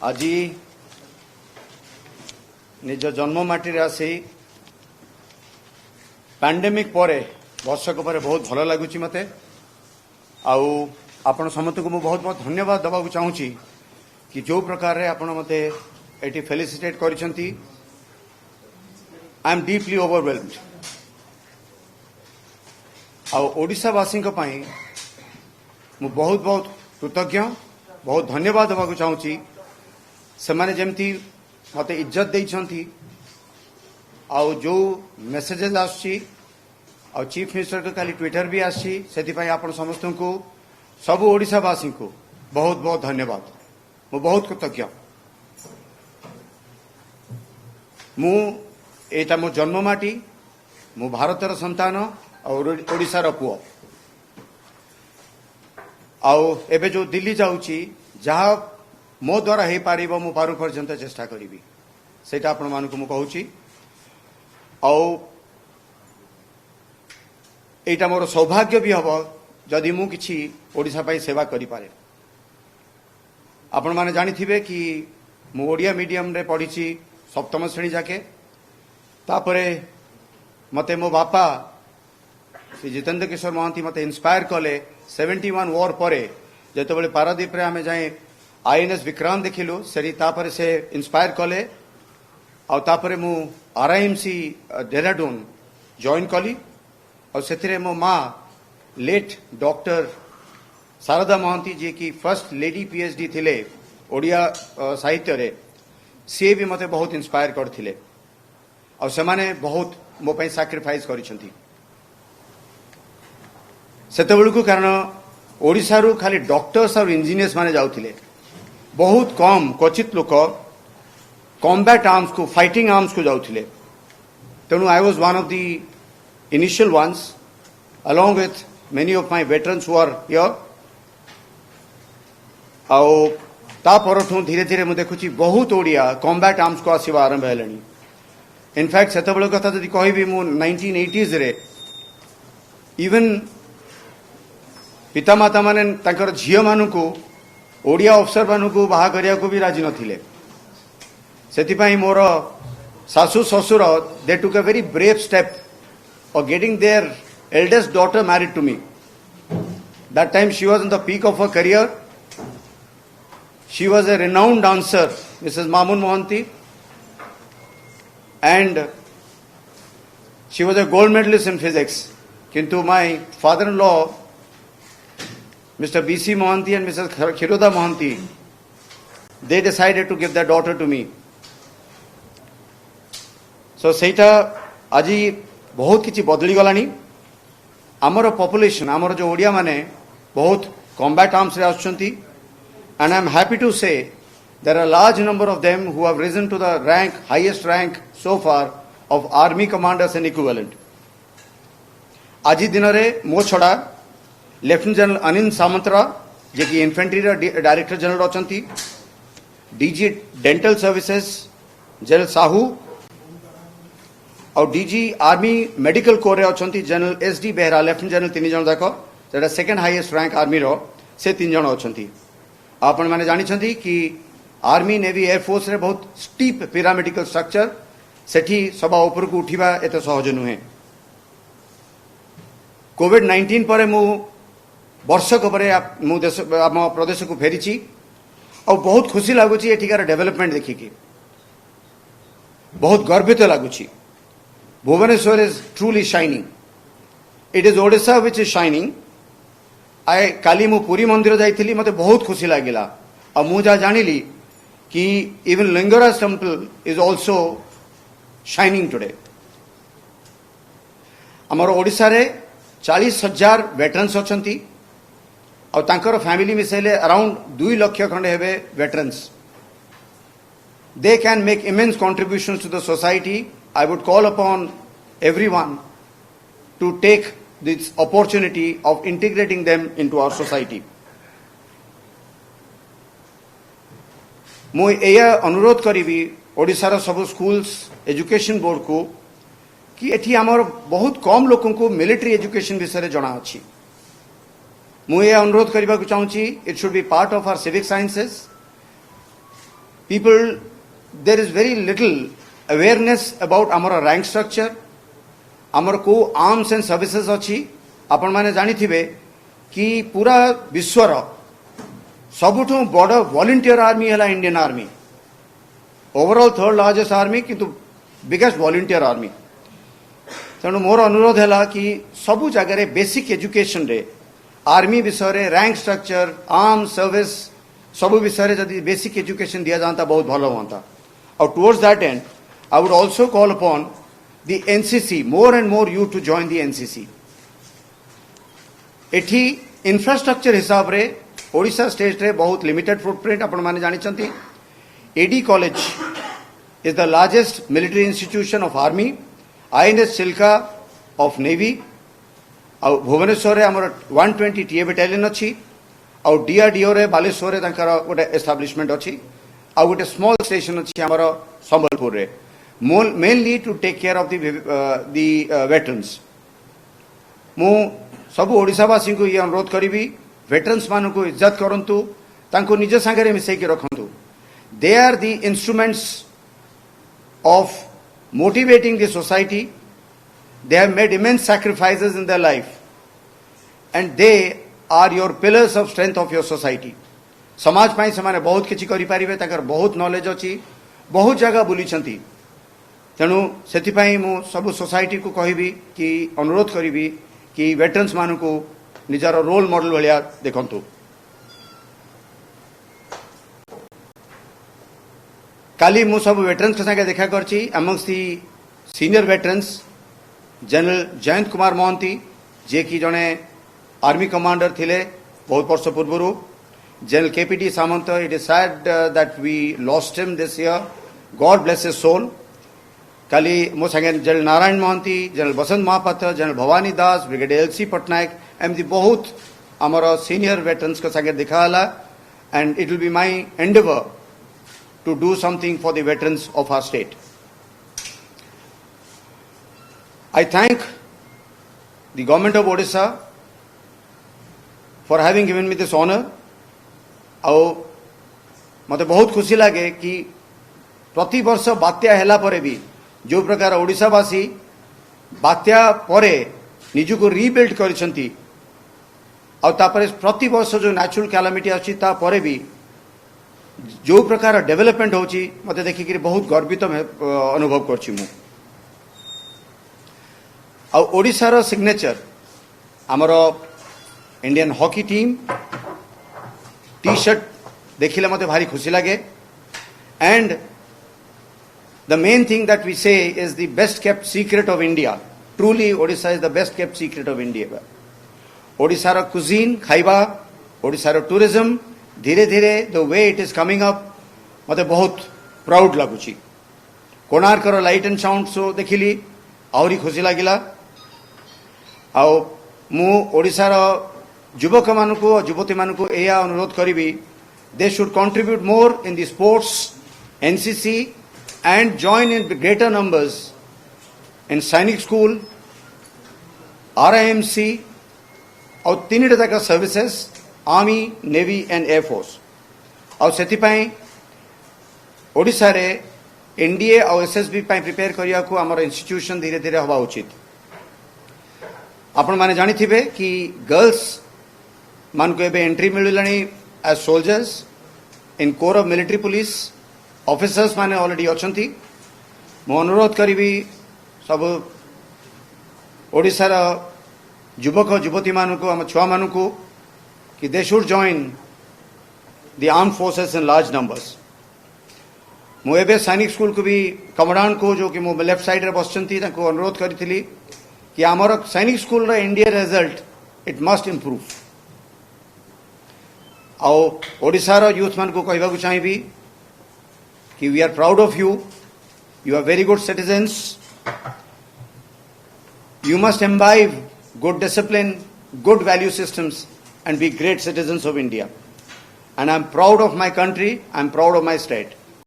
आज निज जन्ममाटी आसी पैंडेमिक परे वर्षक पर बहुत भल लगुच मत आपण समस्त को बहुत बहुत धन्यवाद देवाक चाहूँगी कि जो प्रकार आपण मत ये फेलिसिटेट करिसेंती। आई एम डीपली ओवरवेलम्ड ओडिशावासी मु बहुत बहुत कृतज्ञ बहुत धन्यवाद देवाक चाहूँगी से माने जमती मत इज्जत देइछंती जो मेसेजेस आसी चीफ मिनिस्टर को खाली ट्विटर भी आसी से आपण समस्त को सब ओडिशावासी को बहुत बहुत धन्यवाद मु बहुत कृतज्ञ। मु एटा मो जन्ममाटी मु भारतर संतान और ओडिशार पुओ एबे जो दिल्ली जाऊँगी जहाँ मो द्वारा हो पार मु पारु पर्यंत चेष्टा करी से आपण मान को कहूँ एटा मोर सौभाग्य भी हम जदि मु किछि ओडिशा पाई सेवा करि पारे। आपण माने जानिथिबे कि मु ओडिया मीडियम रे पढ़ी सप्तम श्रेणी जाके तापरे मते मो बापा श्री जितेंद्र किशोर महांती मते इंस्पायर कले 71 वॉर परे जेतबेले पारादीप रे आमे जाए आईएनएस विक्रांत देखिलु सेरी तापरे से इंस्पायर कले तापरे मु आरआईएमसी डेहराडून जॉइन कली और से मो माँ लेट डॉक्टर शारदा महांती जी की फर्स्ट लेडी पीएचडी थिले ओडिया साहित्य रे सी भी मते बहुत इंस्पायर करथिले और से माने बहुत मो पई सैक्रिफाइस करिसेंती सेतेबेलकु कारण ओडिसा रु खाली डॉक्टर्स और इंजीनियर्स माने जाउथिले बहुत कम क्वचित लोक कॉम्बैट आर्म्स को फाइटिंग आर्म्स को जाउथिले तेणु I was one of the initial ones along with many of my veterans who are here ता परठू धीरे धीरे मु देखुची बहुत ओडिया कॉम्बैट आर्म्स को आसीबा आरंभ हेलेनी। इनफैक्ट सेतबेल कथा जदि कहबी मु 1980s रे इवन पितामाता माने तांकर झियो मानु को ओडिया अफसर मानु को बाहा करिया को भी राजी नथिले सेति पई मोर सासु ससुर दे took a very brave step or getting their eldest daughter married to me. That time she was in the peak of her career. She was a renowned dancer, Mrs. Mamun Mohanty, and she was a gold medalist in physics. Kintu my father-in-law, Mr. B.C. Mohanty and Mrs. Khiroda Mohanty, they decided to give their daughter to me. So seita aji बहुत किसी बदली गलानी आमर population आमर जो ओडिया माने बहुत combat arms रे आछंती and I am happy to say there are large number of them who have risen to the rank highest rank so far of army commanders and equivalent. आज दिन रे मो छड़ा लेफ्टिनेंट जनरल अनिल सामंतरा जे कि infantry director general अछंती DG dental services general Sahu और DG army medical corps अच्छी general SD Behera lieutenant general 3 जन जाक जो सेकेंड हाईएस्ट रैंक आर्मी रो से 3 जन अच्छी आपण मैंने जानी कि आर्मी नेवी एयरफोर्स रे बहुत स्टीप पिरामिडिकल स्ट्रक्चर सेठी सभा ऊपर को उठा एत सहज नुहे। कोविड-19 पर मु वर्षक पर मु देश आम प्रदेश को फेरी और बहुत खुशी लगुच एठिकार डेवलपमेंट देखिकी बहुत गर्वित लगुच। Bhubaneswar is truly shining. It is Odisha which is shining. काली मु पुरी मंदिर जाइथिली मते बहुत खुशी लागिला और मु जा जानिली कि even Lingaraj temple is also shining today. हमर ओडिसा रे 40,000 वेटरन्स अछंती और तांकर फैमिली मिसेले अराउंड 2 लाख खंडे हेबे veterans. They can make immense contributions to the society. I would call upon everyone to take this opportunity of integrating them into our society. मु एया अनुरोध करी ओडिशार सब स्कूल्स एजुकेशन बोर्ड को कि एठी आमर बहुत कम लोकों को मिलिट्री एजुकेशन विषय जना अछि। मु एया अनुरोध करबा को चाहूची it should be part of our civic sciences people, there is very little awareness about our rank structure, ଆମର को आर्म्स एंड सर्विसेज अच्छी आपण माने जानी थिबे कि पूरा विश्वर सबुठु बड़ वॉलंटियर आर्मी है Indian army, overall third largest army किंतु बिगेस्ट वॉलंटियर आर्मी। तेणु मोर अनुरोध है कि सबु जगह बेसिक एजुकेशन रे आर्मी विषय रे रैंक स्ट्रक्चर आर्म सर्विस सबु विषय रे जदि बेसिक एजुकेशन दिया जाता बहुत भल होता। और towards that and I would also call upon the NCC, more and more youth to join the NCC. एठी इंफ्रास्ट्रक्चर हिसाब रे ओडिशा स्टेट रे बहुत लिमिटेड फुटप्रिंट आपण माने जानि चंती। AD college is the largest military institution of army, INS Chilka of navy, और भुवनेश्वर रे हमर 120 टीए बटालियन अछि, और DRDO रे बालेश्वर रे तांकर गोटे एस्टाब्लिशमेंट अछि, और गोटे स्मॉल स्टेशन अछि हमर संबलपुर रे, mainly to take care of the veterans. मु सब ओडिशावासी को ये अनुरोध करी वेटरन्स मान को इज्जत करंतु, तांको निज संगे मिसई के रखंतु। They are the instruments of motivating the society, they have made immense sacrifices in their life and they are your pillars of strength of your society. समाज पाई से बहुत किछि करि पारिबे, ताकर बहुत नॉलेज अछि, बहुत जगह बुलीछंती। तेणु से मु सब सोसाइटी को कहबी कि अनुरोध करी कि वेटरन्स मान को निजार रोल मॉडल भाया देखंतु। काली मु सब वेटरन्स के संगे देखा करछि। Amongst the senior veterans general Jayant Kumar Mohanty, जे कि जने आर्मी कमांडर थिले बहुत वर्ष पूर्व, general KPD Samant, it is sad that we lost him this year, god bless his soul. काली मो संगे general Narayan Mohanty, general Basant Mahapatra, general Bhawani Das, brigadier LC Patnaik, एमती बहुत आमर सीनियर वेटरन्स के संगे दिखाला। And it will be my endeavour to do something for the veterans of our state. I thank the government of Odisha for having given me this honour. और मते बहुत खुशी लगे कि प्रति वर्ष बात्या हैला परे भी जो प्रकार ओडिशावासी बात्या परे निजु को रिबिल्ड करिसंती, और तापरे प्रति वर्ष जो नेचुरल कैलामिटी अछि ता परे भी जो प्रकार डेवलपमेंट होची मते देखि कि बहुत गर्वित अनुभव करछि मु। और ओडिशा रो सिग्नेचर हमर Indian hockey team T shirt देखिले मते भारी खुशी लागे। And the main thing that we say is the best kept secret of India. Truly, Odisha is the best kept secret of India. Odisha ro cuisine, खाइबा, Odisha ro tourism, धीरे धीरे the way it is coming up, मते बहुत proud लगुची। कोणार्क रो light and sound show देखिली, आउरी खुशी लागिला। आउ मु ओडिशा रो युवक मानकु और युवती मानकु एया अनुरोध करिबी, they should contribute more in the sports, NCC, and join in greater numbers in Sainik School, RIMC, और तीन तक services army, navy and air force. और से ओडिशा रे NDA और SSB प्रिपेयर करिया को हमर इंस्टीट्यूशन धीरे धीरे हवा उचित। आपण माने जानि थिबे कि गर्ल्स मान को एबे एंट्री मिललानी as soldiers in corps of military police, officers माने ऑलरेडी अछंती। मो अनुरोध करी सब ओडिशा युवक युवती मानक आम छुआ मानक कि they should join the arm forces in large numbers. मु एबे सैनिक स्कूल को भी कमांडांट को जो कि मो लेफ्ट साइड रे बसचंती ताको अनुरोध करी कि आमर सैनिक स्कूल रे India result it must improve. और ओडिशा रो यूथ मान को कहबा को चाहिबी कि we are proud of you. You are very good citizens. You must imbibe good discipline, good value systems, and be great citizens of India. And I'm proud of my country. I'm proud of my state.